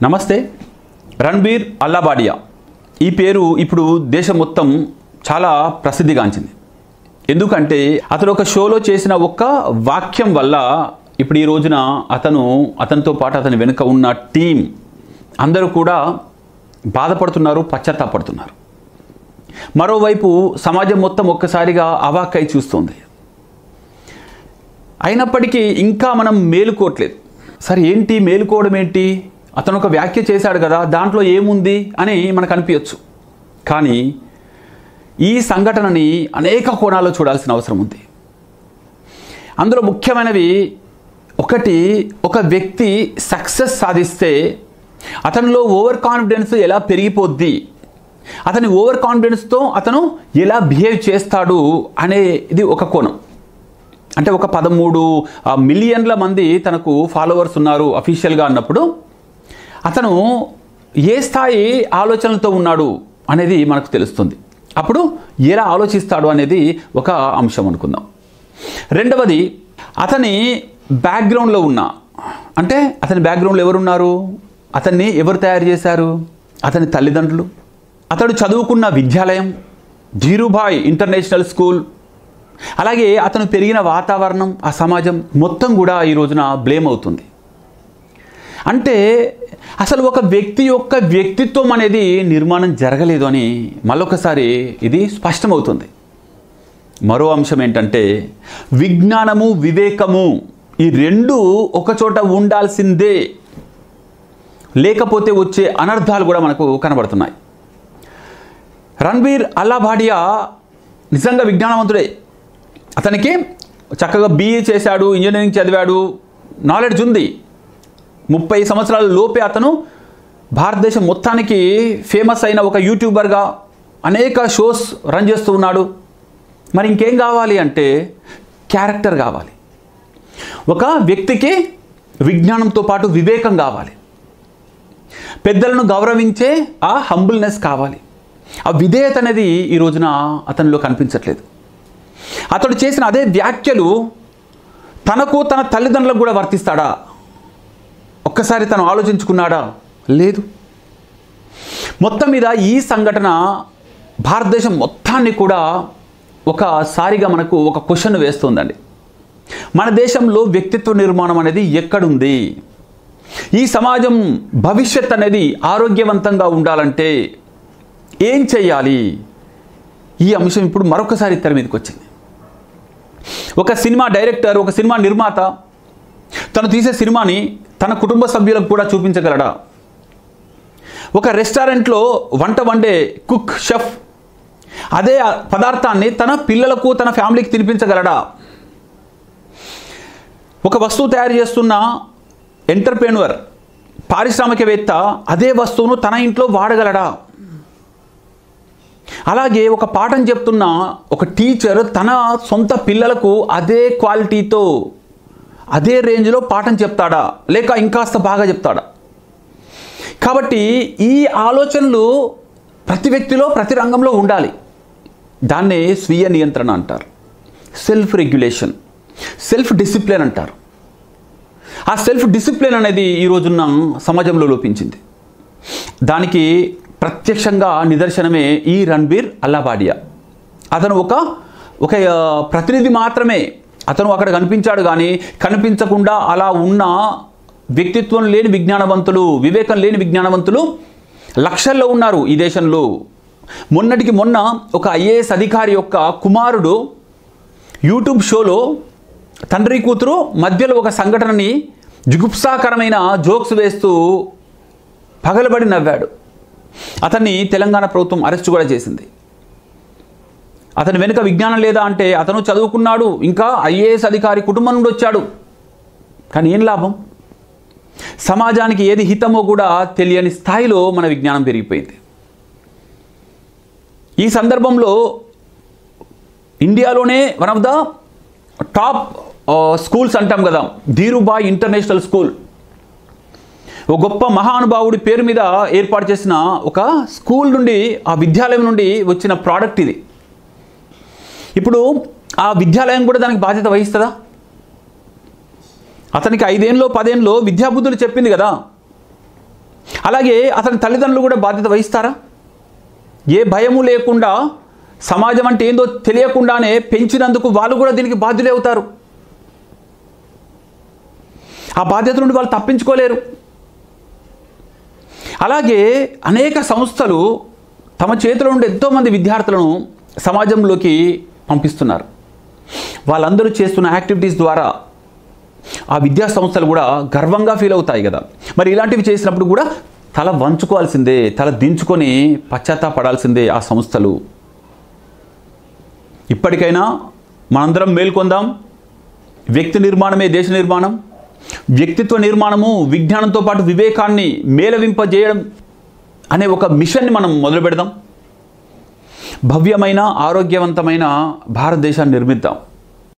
నమస్తే. రణబీర్ అల్లాబాడియా ఈ పేరు ఇప్పుడు దేశం మొత్తం చాలా ప్రసిద్ధిగాంచింది. ఎందుకంటే అతను ఒక షోలో చేసిన ఒక వాక్యం వల్ల ఇప్పుడు ఈ రోజున అతనితో పాటు అతని వెనుక ఉన్న టీం అందరూ కూడా బాధపడుతున్నారు, పశ్చాత్తాపడుతున్నారు. మరోవైపు సమాజం మొత్తం ఒక్కసారిగా అవాక్కై చూస్తుంది. అయినప్పటికీ ఇంకా మనం మేలుకోవట్లేదు. సరే ఏంటి మేలుకోవడం ఏంటి, అతను ఒక వ్యాఖ్య చేశాడు కదా, దాంట్లో ఏముంది అని మనకు అనిపించవచ్చు. కానీ ఈ సంఘటనని అనేక కోణాల్లో చూడాల్సిన అవసరం ఉంది. అందులో ముఖ్యమైనవి ఒకటి, ఒక వ్యక్తి సక్సెస్ సాధిస్తే అతనిలో ఓవర్ కాన్ఫిడెన్స్ ఎలా పెరిగిపోద్ది, అతని ఓవర్ కాన్ఫిడెన్స్తో అతను ఎలా బిహేవ్ చేస్తాడు అనేది ఒక కోణం. అంటే ఒక 13 మిలియన్ల మంది తనకు ఫాలోవర్స్ ఉన్నారు అఫీషియల్గా అన్నప్పుడు అతను ఏ స్థాయి ఆలోచనలతో ఉన్నాడు అనేది మనకు తెలుస్తుంది. అప్పుడు ఎలా ఆలోచిస్తాడు అనేది ఒక అంశం అనుకుందాం. రెండవది, అతని బ్యాక్గ్రౌండ్లో అంటే అతని బ్యాక్గ్రౌండ్లో ఎవరున్నారు, అతన్ని ఎవరు తయారు చేశారు, అతని తల్లిదండ్రులు, అతడు చదువుకున్న విద్యాలయం ధీరుభాయ్ ఇంటర్నేషనల్ స్కూల్, అలాగే అతను పెరిగిన వాతావరణం, ఆ సమాజం మొత్తం కూడా ఈ రోజున బ్లేమ్ అవుతుంది. అంటే అసలు ఒక వ్యక్తి యొక్క వ్యక్తిత్వం అనేది నిర్మాణం జరగలేదు అని మళ్ళొకసారి ఇది స్పష్టమవుతుంది. మరో అంశం ఏంటంటే విజ్ఞానము, వివేకము ఈ రెండు ఒకచోట ఉండాల్సిందే, లేకపోతే వచ్చే అనర్థాలు కూడా మనకు కనబడుతున్నాయి. రణబీర్ అల్లాబాడియా నిజంగా విజ్ఞానవంతుడే. అతనికి చక్కగా BA చేశాడు, ఇంజనీరింగ్ చదివాడు, నాలెడ్జ్ ఉంది. 30 సంవత్సరాల లోపే అతను భారతదేశం మొత్తానికి ఫేమస్ అయిన ఒక యూట్యూబర్గా అనేక షోస్ రన్ చేస్తూ ఉన్నాడు. మరి ఇంకేం కావాలి అంటే క్యారెక్టర్ కావాలి. ఒక వ్యక్తికి విజ్ఞానంతో పాటు వివేకం కావాలి, పెద్దలను గౌరవించే ఆ హంబుల్నెస్ కావాలి. ఆ విధేయత అనేది ఈ రోజున అతనిలో కనిపించట్లేదు. అతడు చేసిన అదే వ్యాఖ్యలు తనకు, తన తల్లిదండ్రులకు కూడా వర్తిస్తాడా? ఒక్కసారి తను ఆలోచించుకున్నాడా? లేదు. మొత్తం మీద ఈ సంఘటన భారతదేశం మొత్తాన్ని కూడా ఒకసారిగా మనకు ఒక క్వశ్చన్ వేస్తుందండి. మన దేశంలో వ్యక్తిత్వ నిర్మాణం అనేది ఎక్కడుంది? ఈ సమాజం భవిష్యత్ అనేది ఆరోగ్యవంతంగా ఉండాలంటే ఏం చేయాలి? ఈ అంశం ఇప్పుడు మరొకసారి తెర మీదకి వచ్చింది. ఒక సినిమా డైరెక్టర్, ఒక సినిమా నిర్మాత తను తీసే సినిమాని తన కుటుంబ సభ్యులకు కూడా చూపించగలడా? ఒక రెస్టారెంట్లో వంట వండే కుక్, షెఫ్ అదే పదార్థాన్ని తన పిల్లలకు, తన ఫ్యామిలీకి తినిపించగలడా? ఒక వస్తువు తయారు చేస్తున్న ఎంటర్ప్రెన్యూర్, పారిశ్రామికవేత్త అదే వస్తువును తన ఇంట్లో వాడగలడా? అలాగే ఒక పాఠం చెప్తున్న ఒక టీచర్ తన సొంత పిల్లలకు అదే క్వాలిటీతో, అదే రేంజ్లో పాఠం చెప్తాడా, లేక ఇంకాస్త బాగా చెప్తాడా? కాబట్టి ఈ ఆలోచనలు ప్రతి వ్యక్తిలో, ప్రతి రంగంలో ఉండాలి. దాన్నే స్వీయ నియంత్రణ అంటారు, సెల్ఫ్ రెగ్యులేషన్, సెల్ఫ్ డిసిప్లిన్ అంటారు. ఆ సెల్ఫ్ డిసిప్లిన్ అనేది ఈ రోజున్న సమాజంలో లోపించింది. దానికి ప్రత్యక్షంగా నిదర్శనమే ఈ రణబీర్ అల్లాబాడియా. అతను ఒక ప్రతినిధి మాత్రమే. అతను అక్కడ కనిపించాడు, కానీ కనిపించకుండా అలా ఉన్న వ్యక్తిత్వం లేని విజ్ఞానవంతులు, వివేకం లేని విజ్ఞానవంతులు లక్షల్లో ఉన్నారు ఈ దేశంలో. మొన్నటికి మొన్న ఒక IAS అధికారి యొక్క కుమారుడు యూట్యూబ్ షోలో తండ్రి కూతురు మధ్యలో ఒక సంఘటనని జుగుప్సాకరమైన జోక్స్ వేస్తూ పగలబడి నవ్వాడు. అతన్ని తెలంగాణ ప్రభుత్వం అరెస్ట్ కూడా చేసింది. అతని వెనుక విజ్ఞానం లేదా అంటే అతను చదువుకున్నాడు, ఇంకా IAS అధికారి కుటుంబం నుండి వచ్చాడు. కానీ ఏం లాభం? సమాజానికి ఏది హితమో కూడా తెలియని స్థాయిలో మన విజ్ఞానం పెరిగిపోయింది. ఈ సందర్భంలో ఇండియాలోనే one of the top schools అంటాం కదా, ధీరుభాయ్ ఇంటర్నేషనల్ స్కూల్, ఒక గొప్ప మహానుభావుడి పేరు మీద ఏర్పాటు చేసిన ఒక స్కూల్ నుండి, ఆ విద్యాలయం నుండి వచ్చిన ప్రోడక్ట్ ఇది. ఇప్పుడు ఆ విద్యాలయం కూడా దానికి బాధ్యత వహిస్తుందా? అతనికి 5 ఏళ్ళలో 10 ఏళ్ళలో విద్యాబుద్ధులు చెప్పింది కదా. అలాగే అతని తల్లిదండ్రులు కూడా బాధ్యత వహిస్తారా? ఏ భయము లేకుండా సమాజం అంటే ఏందో తెలియకుండానే పెంచినందుకు వాళ్ళు కూడా దీనికి బాధ్యులే అవుతారు. ఆ బాధ్యత నుండి వాళ్ళు తప్పించుకోలేరు. అలాగే అనేక సంస్థలు తమ చేతిలో ఉండే ఎంతోమంది విద్యార్థులను సమాజంలోకి పంపిస్తున్నారు. వాళ్ళందరూ చేస్తున్న యాక్టివిటీస్ ద్వారా ఆ విద్యా సంస్థలు కూడా గర్వంగా ఫీల్ అవుతాయి కదా. మరి ఇలాంటివి చేసినప్పుడు కూడా తల వంచుకోవాల్సిందే, తల దించుకొని పశ్చాత్తాపడాల్సిందే ఆ సంస్థలు. ఇప్పటికైనా మనందరం మేల్కొందాం. వ్యక్తి నిర్మాణమే దేశ నిర్మాణం. వ్యక్తిత్వ నిర్మాణము విజ్ఞానంతో పాటు వివేకాన్ని మేళవింపజేయడం అనే ఒక మిషన్ని మనం మొదలు పెడదాం. భవ్యమైన ఆరోగ్యవంతమైన భారతదేశాన్ని నిర్మిద్దాం.